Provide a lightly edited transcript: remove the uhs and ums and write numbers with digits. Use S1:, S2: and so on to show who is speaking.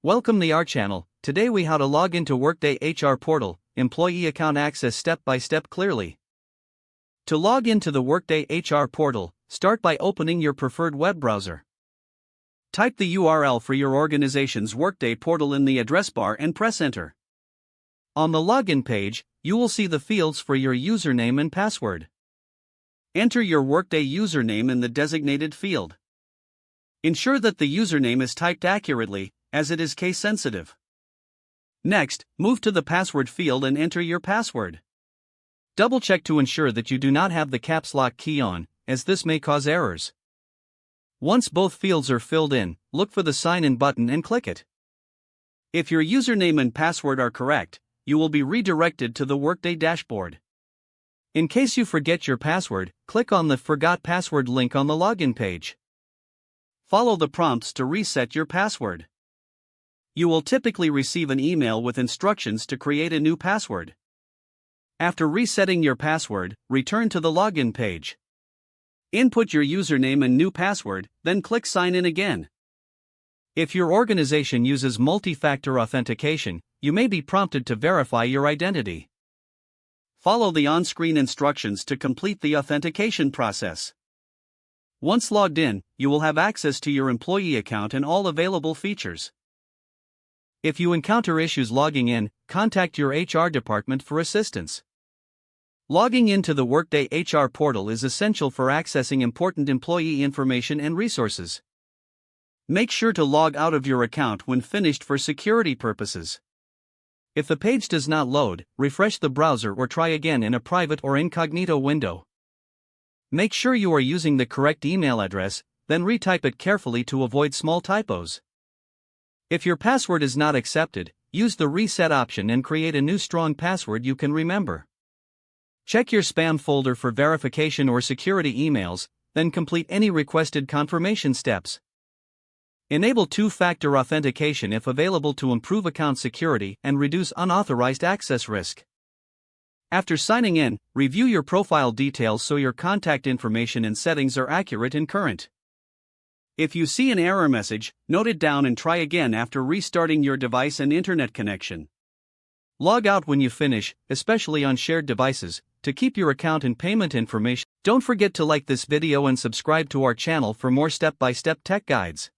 S1: Welcome to our channel. Today we how to log into Workday HR Portal, employee account access step by step clearly. To log into the Workday HR Portal, start by opening your preferred web browser. Type the URL for your organization's Workday portal in the address bar and press enter. On the login page, you will see the fields for your username and password. Enter your Workday username in the designated field. Ensure that the username is typed accurately, as it is case sensitive. Next, move to the password field and enter your password. Double check to ensure that you do not have the caps lock key on, as this may cause errors. Once both fields are filled in, look for the sign in button and click it. If your username and password are correct, you will be redirected to the Workday dashboard. In case you forget your password, click on the Forgot Password link on the login page. Follow the prompts to reset your password. You will typically receive an email with instructions to create a new password. After resetting your password, return to the login page. Input your username and new password, then click Sign In again. If your organization uses multi-factor authentication, you may be prompted to verify your identity. Follow the on-screen instructions to complete the authentication process. Once logged in, you will have access to your employee account and all available features. If you encounter issues logging in, contact your HR department for assistance. Logging into the Workday HR Portal is essential for accessing important employee information and resources. Make sure to log out of your account when finished for security purposes. If the page does not load, refresh the browser or try again in a private or incognito window. Make sure you are using the correct email address, then retype it carefully to avoid small typos. If your password is not accepted, use the reset option and create a new strong password you can remember. Check your spam folder for verification or security emails, then complete any requested confirmation steps. Enable two-factor authentication if available to improve account security and reduce unauthorized access risk. After signing in, review your profile details so your contact information and settings are accurate and current. If you see an error message, note it down and try again after restarting your device and internet connection. Log out when you finish, especially on shared devices, to keep your account and payment information. Don't forget to like this video and subscribe to our channel for more step-by-step tech guides.